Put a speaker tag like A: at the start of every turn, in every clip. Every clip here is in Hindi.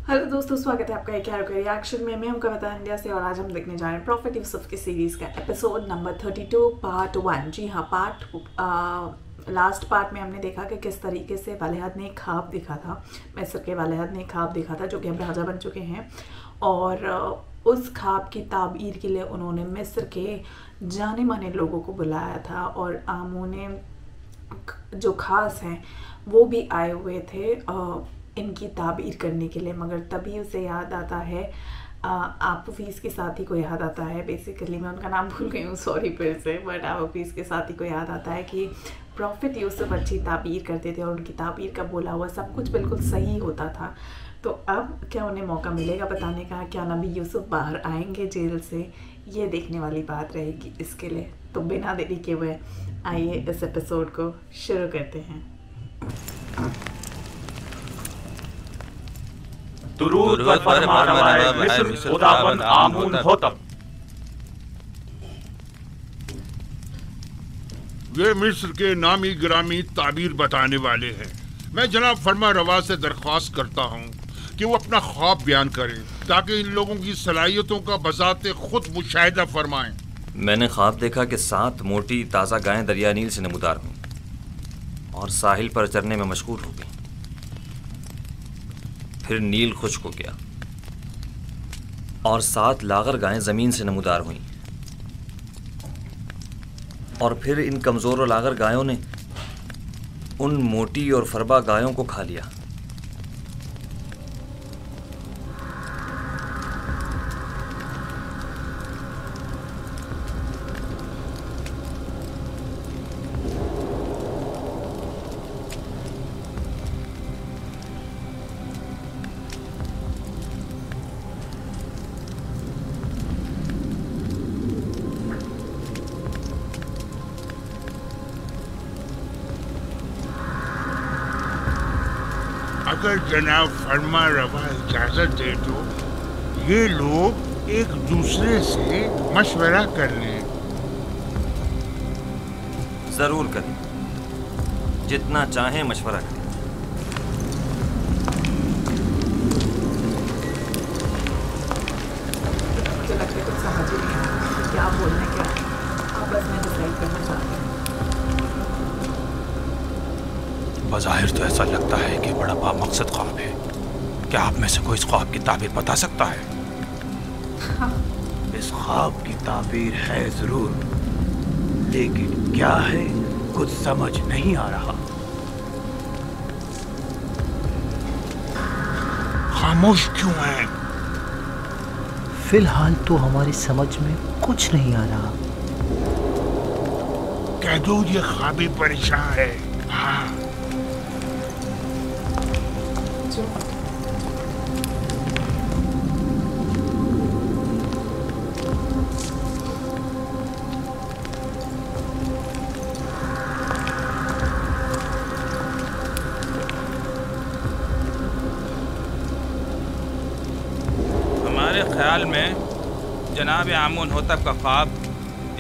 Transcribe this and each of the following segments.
A: हेलो दोस्तों, स्वागत है आपका एक और रिएक्शन में। मैं हूं कविता इंडिया से और आज हम देखने जा रहे हैं प्रॉफिट यूसुफ की सीरीज़ का एपिसोड नंबर 32 पार्ट 1। जी हाँ, लास्ट पार्ट में हमने देखा कि किस तरीके से वालिहत ने ख्वाब देखा था, मिस्र के वालिहत ने ख्वाब देखा था जो कि हम राजा बन चुके हैं। और उस ख्वाब की ताबीर के लिए उन्होंने मिस्र के जाने माने लोगों को बुलाया था और आमूने जो ख़ास हैं वो भी आए हुए थे इनकी ताबीर करने के लिए। मगर तभी उसे याद आता है, आपोफीस के साथी को याद आता है, बेसिकली मैं उनका नाम भूल गई हूँ, सॉरी फिर से, बट आपोफीस के साथी को याद आता है कि प्रॉफिट यूसुफ अच्छी ताबीर करते थे और उनकी ताबीर का बोला हुआ सब कुछ बिल्कुल सही होता था। तो अब क्या उन्हें मौका मिलेगा बताने का? क्या नबी यूसुफ बाहर आएंगे जेल से? ये देखने वाली बात रहेगी इसके लिए। तो बिना देरी के हुए आइए इस एपिसोड को शुरू करते हैं।
B: दुरूद पर फरमानवाए मिस्र खुदाबंद आमून होतब।
C: वे मिस्र के नामी गिरामी ताबीर बताने वाले हैं। मैं जनाब फरमा रवा से दरख्वास्त करता हूँ कि वो अपना ख्वाब बयान करें ताकि इन लोगों की सलाहियतों का बजाते खुद मुशाहिदा फरमाएं।
D: मैंने ख्वाब देखा कि 7 मोटी ताज़ा गायें दरिया नील से नमूदार हुईं और साहिल पर चरने में मशगूल हो गईं। फिर नील खुश्क हो गया और 7 लागर गायें ज़मीन से नमूदार हुईं और फिर इन कमज़ोर और लागर गायों ने उन मोटी और फरबा गायों को खा लिया।
C: अगर जनाब फरमा रवा इजाजत दे तो ये लोग एक दूसरे से मशवरा कर लें।
D: ज़रूर करें, जितना चाहें मशवरा करें।
A: मुझे लगता है कुछ समझ ही नहीं आता क्या बोलने क्या, आपस में डिसाइड करना चाहते हैं।
B: बज़ाहिर तो ऐसा लगता है कि बड़ा बामकसद ख्वाब है। क्या आप में से कोई इस ख्वाब की ताबीर बता सकता है?
E: इस ख्वाब की ताबीर है जरूर, लेकिन क्या है कुछ समझ नहीं आ रहा।
C: खामोश क्यों हैं?
E: फिलहाल तो हमारी समझ में कुछ नहीं आ रहा।
C: कह दो ये ख्वाबी परेशान है। हाँ,
B: हमारे ख्याल में जनाब आमून होतब का ख्वाब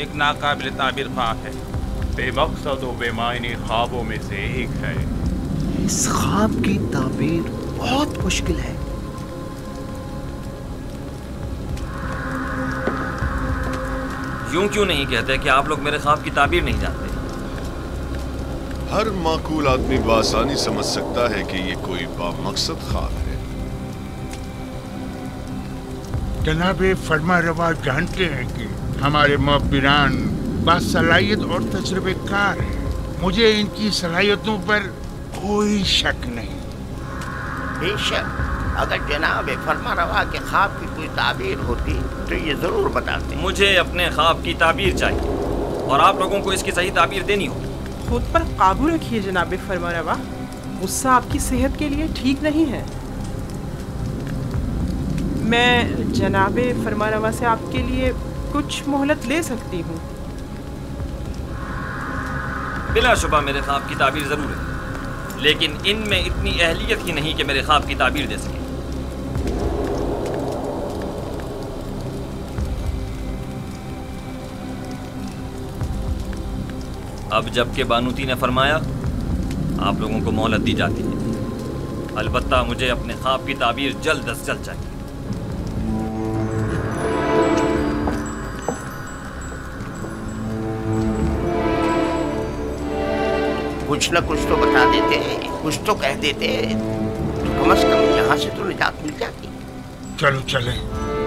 B: एक नाकाबिल ताबीर ख्वाब है। बेमकसद और बेमायनी ख्वाबों में से एक है।
E: इस ख्वाब की ताबीर बहुत मुश्किल है।
D: यूं क्यों नहीं कहते कि आप लोग मेरे ख्वाब की ताबीर नहीं जानते?
F: हर माकूल आदमी बआसानी समझ सकता है कि ये कोई बामकसद ख्वाब है।
C: जनाब फरमा रवा जानते हैं कि हमारे मुअब्बिरान बासलाहियत और तजुर्बेकार हैं। मुझे इनकी सलाहियतों पर कोई शक नहीं।
G: बेशक अगर जनाब फरमा रवा के ख्वाब की कोई ताबीर होती तो ये जरूर बताते।
D: मुझे अपने ख्वाब की ताबीर चाहिए और आप लोगों को इसकी सही ताबीर देनी होगी।
H: खुद पर काबू रखिए जनाब फरमारवा, गुस्सा आपकी सेहत के लिए ठीक नहीं है। मैं जनाब फरमारवा से आपके लिए कुछ मोहलत ले सकती हूँ।
D: बिलाशुबा मेरे ख्वाब की ताबीर ज़रूर है, लेकिन इनमें इतनी अहलियत ही नहीं कि मेरे ख्वाब की ताबीर दे सके। अब जबकि बानूती ने फरमाया, आप लोगों को मोहलत दी जाती है। अलबत्ता मुझे अपने ख्वाब की ताबीर जल्द अज जल्द चाहिए।
G: कुछ न कुछ तो बता देते, कुछ तो कह देते, तो कम से कम यहाँ से तो निजात मिल जाती।
C: चलो चले।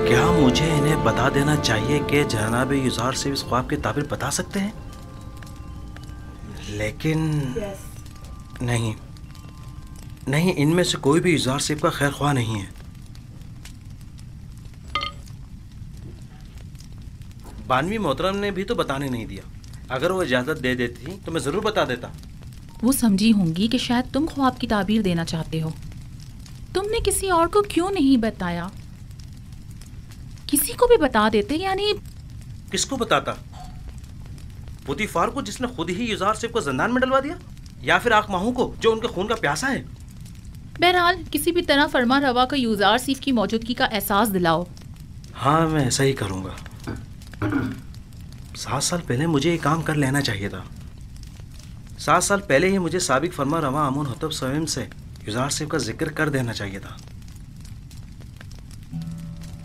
I: क्या मुझे इन्हें बता देना चाहिए कि जनाब युजार से इस ख्वाब की ताबीर बता सकते हैं? लेकिन नहीं, इनमें से कोई भी युजार सेब का खैर ख्वाह नहीं है। बानवी मोहतरम ने भी तो बताने नहीं दिया। अगर वो इजाज़त दे देती तो मैं ज़रूर बता देता।
J: वो समझी होंगी कि शायद तुम ख्वाब की ताबीर देना चाहते हो। तुमने किसी और को क्यों नहीं बताया? किसी को भी बता देते। यानी
I: किसको बताता? पुतीफार को, जिसने खुद ही युजार सेब को जिंदान में डलवा दिया, या फिर आखमाहू को जो उनके खून का प्यासा है?
J: बहरहाल किसी भी तरह फरमा रवा को युजार सेब की मौजूदगी का एहसास दिलाओ।
I: हाँ, मैं ऐसा ही करूँगा। 7 साल पहले मुझे ये काम कर लेना चाहिए था। 7 साल पहले ही मुझे साबिक फरमा रवा आमून होतब स्वयं से युजार सेब का जिक्र कर देना चाहिए था।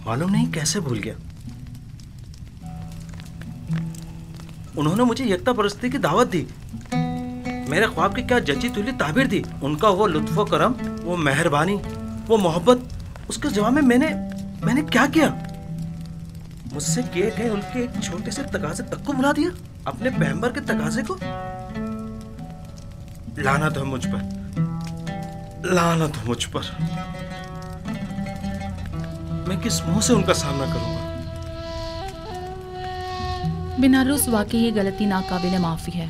I: मालूम नहीं कैसे भूल गया। उन्होंने मुझे यकता परस्ती की दावत दी, मेरे ख्वाब की क्या जची तुली ताबीर दी। उनका वो लुत्फ़ो करम, वो मेहरबानी, वो मोहब्बत, उसके जवाब में मैंने क्या किया? मुझसे किए गए उनके एक छोटे से तकाजे तक को भुला दिया, अपने पैगंबर के तकाजे को। लानत है मुझ पर, लानत है मुझ पर। मैं किस मुंह से उनका सामना करूंगा?
J: बिना रुस्वा के ये गलती नाकाबिले माफी है।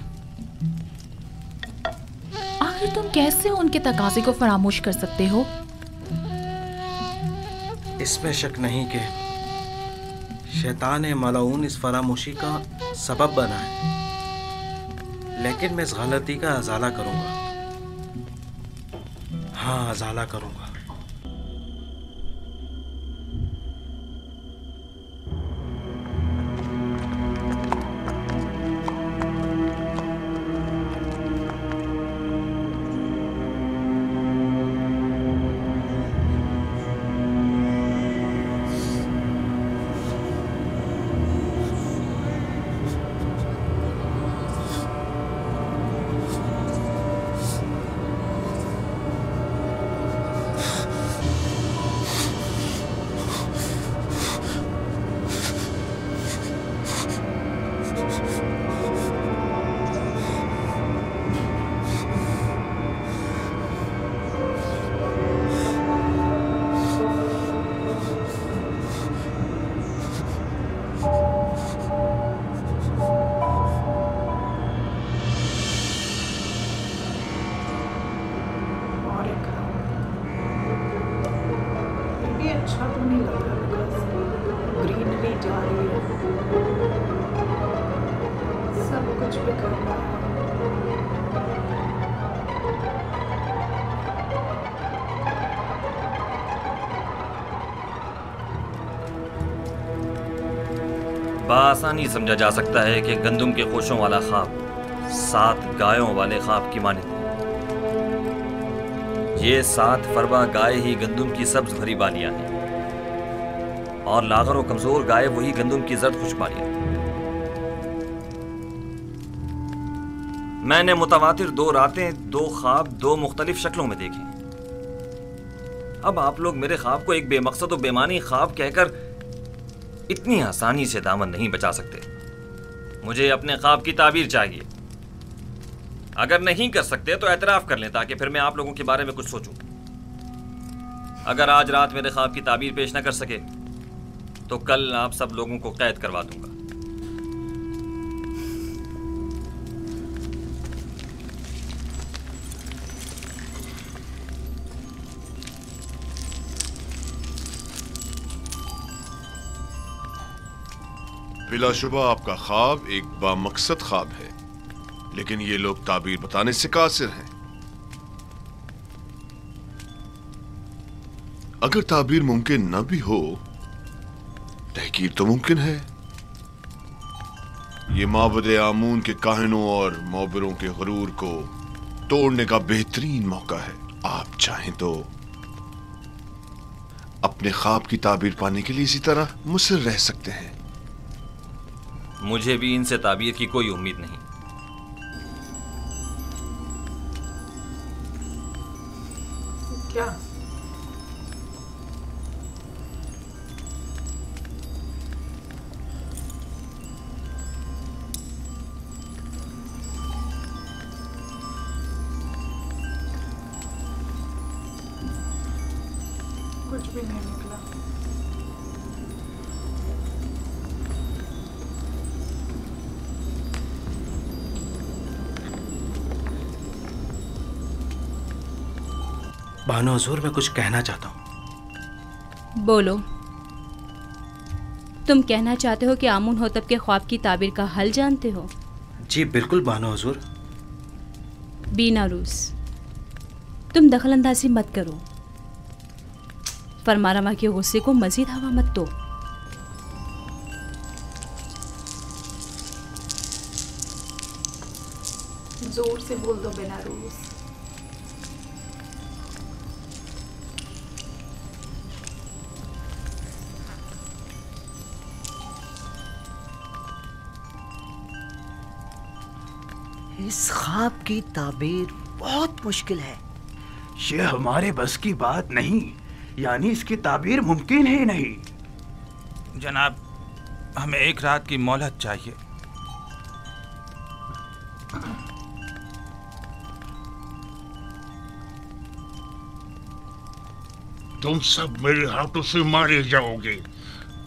J: आखिर तुम कैसे उनके तकाजे को फरामोश कर सकते हो?
I: इसमें शक नहीं कि शैतान मलाऊन इस फरामोशी का सबब बना है, लेकिन मैं इस गलती का अजाला करूंगा। हाँ, अजाला करूंगा।
A: अच्छा तो नहीं लग रहा बिकॉज ग्रीनरी जा रही है, सब कुछ बिखर रहा है।
D: बआसानी समझा जा सकता है कि गंदुम के खोशों वाला ख्वाब 7 गायों वाले ख्वाब की मानिंद। ये 7 फरवा गाय ही गंदुम की सब्ज भरी बालियां हैं और लागर और कमजोर गाय वही गंदुम की जर्द खुश बालियां। मैंने मुतवातिर 2 रातें 2 ख्वाब 2 मुख्तलिफ शक्लों में देखे। अब आप लोग मेरे ख्वाब को एक बेमकसद और बेमानी ख्वाब कहकर इतनी आसानी से दामन नहीं बचा सकते। मुझे अपने ख्वाब की ताबीर चाहिए। अगर नहीं कर सकते तो एतराफ़ कर लें ताकि फिर मैं आप लोगों के बारे में कुछ सोचूं। अगर आज रात मेरे ख्वाब की ताबीर पेश न कर सके तो कल आप सब लोगों को कैद करवा दूंगा।
F: बिलाशुबा आपका ख्वाब एक बामकसद ख्वाब है, लेकिन ये लोग ताबीर बताने से कासिर हैं। अगर ताबीर मुमकिन न भी हो, तहकीर तो मुमकिन है। ये माबद आमून के काहिनों और मोबरों के गुरूर को तोड़ने का बेहतरीन मौका है। आप चाहें तो अपने ख्वाब की ताबीर पाने के लिए इसी तरह मुसर रह सकते हैं।
D: मुझे भी इनसे ताबीर की कोई उम्मीद नहीं।
A: क्या? कुछ भी नहीं निकला।
I: बानो हुजूर, मैं कुछ कहना चाहता हूँ।
K: बोलो। तुम कहना चाहते हो कि आमुन होतब के ख्वाब की ताबीर का हल जानते हो?
I: जी बिल्कुल बानो हुजूर।
K: बीनारूस, तुम दखलंदाजी मत करो। फरमारवा के गुस्से को मजीद हवा मत दो।
A: जोर से बोल दो बीनारूस।
L: इस ख्वाब की ताबीर बहुत मुश्किल है।
E: ये हमारे बस की बात नहीं, यानी इसकी ताबीर मुमकिन ही नहीं।
B: जनाब, हमें एक रात की मोहलत चाहिए।
C: तुम सब मेरे हाथों से मारे जाओगे।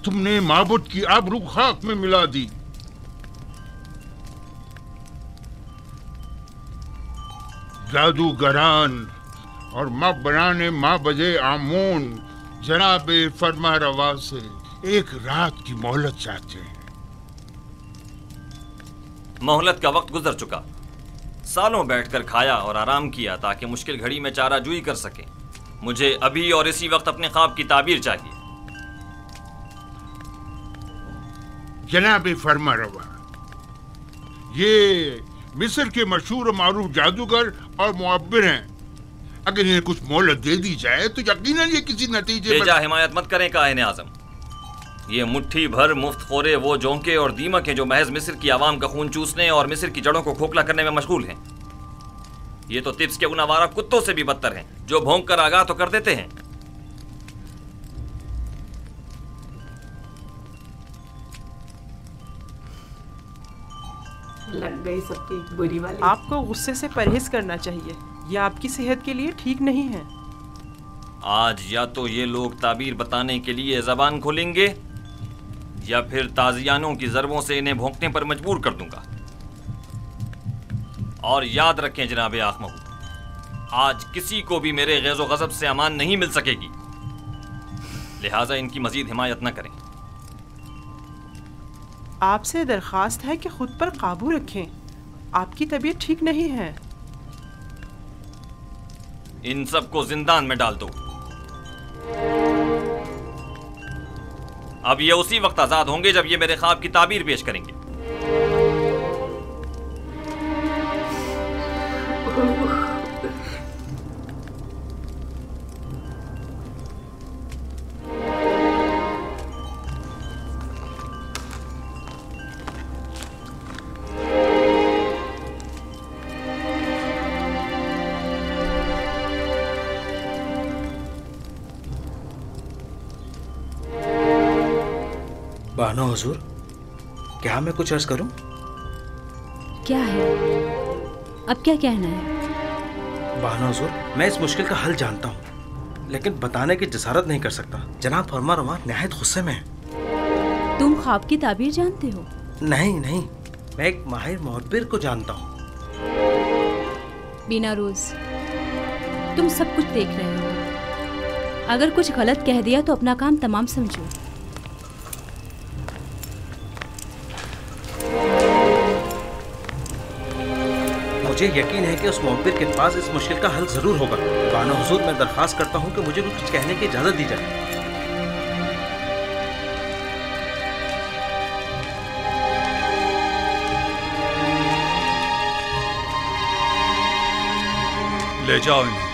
C: तुमने माबूद की आबरू खाक में मिला दी। जादूगरान और माँ बनाने माँ बजे आमून जनाब फरमा रवा से एक रात की मोहलत चाहते हैं।
D: मोहलत का वक्त गुजर चुका। सालों बैठकर खाया और आराम किया ताकि मुश्किल घड़ी में चाराजूई कर सके। मुझे अभी और इसी वक्त अपने ख्वाब की ताबीर चाहिए।
C: जनाब फरमा रवा, ये मिस्र के मशहूर मारूफ जादूगर और मुअब्बिर हैं। अगर इन्हें कुछ मोहलत दे दी जाए तो यकीनन ये किसी नतीजे
D: बेजा हिमायत मत करें काहिन आजम। ये मुट्ठी भर मुफ्तखोरे वो जोंके और दीमक हैं जो महज मिस्र की आवाम का खून चूसने और मिस्र की जड़ों को खोखला करने में मशगूल हैं। ये तो तिब्स के उन आवारा कुत्तों से भी बदतर हैं जो भौंक कर आगाह तो कर देते हैं।
A: लग गई सबकी बुरी वाली।
H: आपको गुस्से से परहेज करना चाहिए, यह आपकी सेहत के लिए ठीक नहीं है।
D: आज या तो ये लोग ताबीर बताने के लिए जबान खोलेंगे या फिर ताजियानों की ज़रबों से इन्हें भौंकने पर मजबूर कर दूंगा। और याद रखें जनाबे आखमहू, आज किसी को भी मेरे गैज़ो गज़ब से अमान नहीं मिल सकेगी, लिहाजा इनकी मजीद हिमायत न करें।
H: आपसे दरख्वास्त है कि खुद पर काबू रखें, आपकी तबीयत ठीक नहीं है।
D: इन सबको जिंदान में डाल दो। अब ये उसी वक्त आजाद होंगे जब ये मेरे ख्वाब की ताबीर पेश करेंगे।
I: बानो हुजूर, क्या मैं कुछ अर्ज करूं?
K: क्या है? अब क्या कहना है?
I: बानो हुजूर, मैं इस मुश्किल का हल जानता हूं, लेकिन बताने की जसारत नहीं कर सकता। जनाब फरमा रवा निहायत गुस्से में है।
K: तुम ख्वाब की ताबीर जानते हो?
I: नहीं नहीं, मैं एक माहिर मुअब्बिर को जानता हूं।
K: बीनारूस, तुम सब कुछ देख रहे हो। अगर कुछ गलत कह दिया तो अपना काम तमाम समझो।
I: मुझे यकीन है कि उस मुअब्बिर के पास इस मुश्किल का हल जरूर होगा। बानो हुजूर, मैं दरख्वास्त करता हूँ कि मुझे कुछ कहने की इजाजत दी जाए।
B: ले जाओ इन्हें।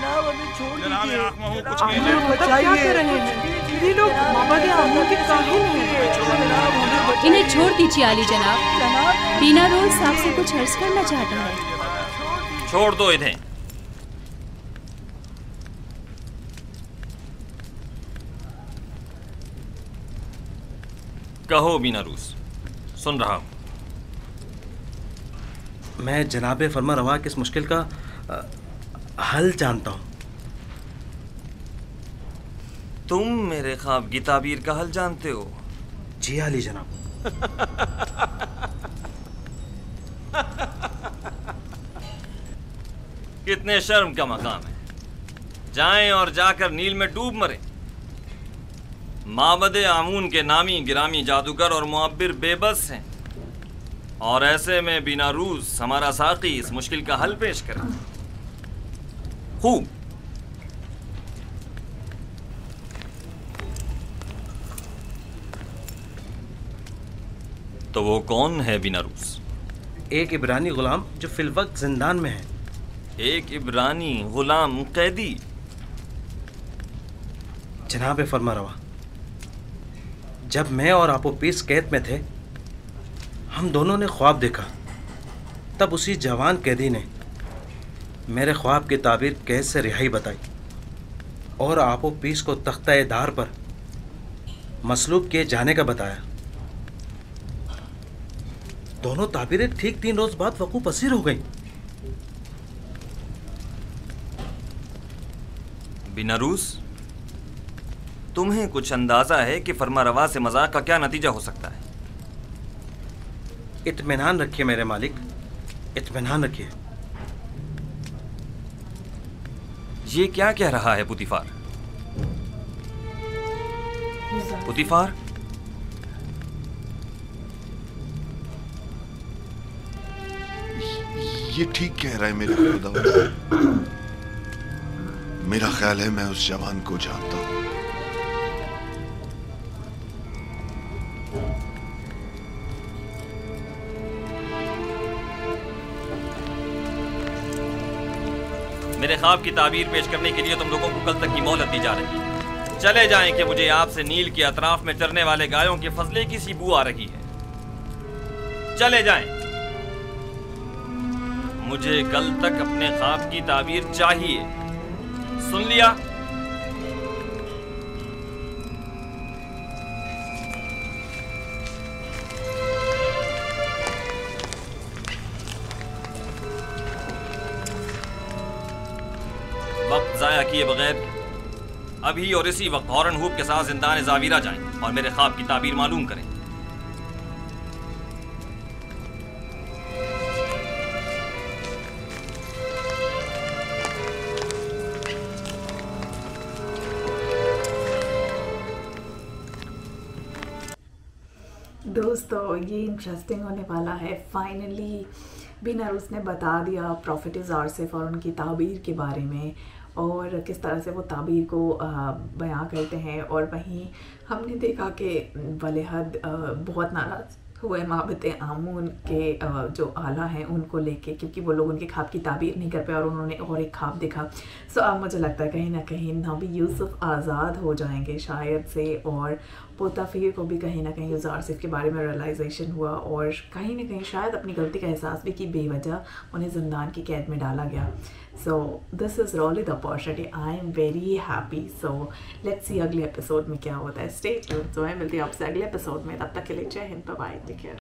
L: जनाब हमें छोड़
B: जनाब
L: दीजिए।
B: आँख में हूँ, कुछ
H: आप
B: कीजिए।
H: लोग मतलब क्या कर रहे हैं? ये लोग माबद आमून के काहिल हैं।
K: इन्हें छोड़ दीजिए आली जनाब। बीना रोज आपसे कुछ अर्ज करना चाहता है।
D: छोड़ दो इन्हें। कहो बीना रूस, सुन रहा हूं।
I: मैं जनाब फरमा रवा की इस मुश्किल का हल जानता हूं।
D: तुम मेरे ख्वाब की ताबीर का हल जानते हो?
I: जी आली जनाब।
D: कितने शर्म का मकाम है। जाएं और जाकर नील में डूब मरे। माबद आमून के नामी गिरामी जादूगर और मुअब्बिर बेबस हैं, और ऐसे में बिना रूस हमारा साकी इस मुश्किल का हल पेश करे। खूब। तो वो कौन है बिना रूस?
I: एक इब्रानी गुलाम जो फिलवक्त जिंदान में है।
D: एक इब्रानी गुलाम कैदी?
I: जनाब फरमा रवा, जब मैं और आपोपीस कैद में थे, हम दोनों ने ख्वाब देखा। तब उसी जवान कैदी ने मेरे ख्वाब की ताबीर कैद से रिहाई बताई और आपोपीस को तख्ता-ए-दार पर मसलूब किए जाने का बताया। दोनों ताबीरें ठीक 3 रोज बाद वकू पसीर हो गई।
D: बिना रूस, तुम्हें कुछ अंदाजा है कि फरमा रवा से मजाक का क्या नतीजा हो सकता है?
I: इत्मीनान रखिए मेरे मालिक, इत्मीनान रखिए।
D: ये क्या कह रहा है पुतिफार? पुतिफार,
F: ये ठीक कह रहा है मेरे खुदा। मेरा ख्याल है मैं उस जवान को जानता हूं।
D: मेरे ख्वाब की ताबीर पेश करने के लिए तुम लोगों को कल तक की मोहलत दी जा रही है। चले जाएं कि मुझे आपसे नील के अतराफ में चरने वाले गायों के फजले की सी बू आ रही है। चले जाएं। मुझे कल तक अपने ख्वाब की ताबीर चाहिए। सुन लिया? वक्त जाया किए बगैर अभी और इसी वक्त हॉर्न हुप के साथ जिंदान जावीरा जाएं और मेरे ख्वाब की ताबीर मालूम करें।
A: दोस्तों, ये इंटरेस्टिंग होने वाला है। फाइनली बिना रूस ने बता दिया प्रॉफिट आरसिफ और उनकी ताबीर के बारे में, और किस तरह से वो ताबीर को बयां करते हैं। और वहीं हमने देखा कि वलेहद बहुत नाराज़ हुए माबद आमून के जो आला हैं उनको लेके, क्योंकि वो लोग उनके ख्वाब की ताबीर नहीं कर पाए और उन्होंने और एक ख्वाब देखा। सो अब मुझे लगता है कहीं ना कहीं नबी यूसुफ आज़ाद हो जाएंगे शायद से, और पोताफिर को भी कहीं ना कहीं आरसिफ के बारे में रियलाइजेशन हुआ, और कहीं ना कहीं शायद अपनी गलती का एहसास भी कि बेवजह उन्हें जिंदान की कैद में डाला गया। So this is really the opportunity. I am very happy. So let's see अगले एपिसोड में क्या होता है। Stay tuned. सो मैं मिलती हूँ आपसे अगले एपिसोड में। तब तक के लिए जय हिंद, बाय बाय, टेक केयर।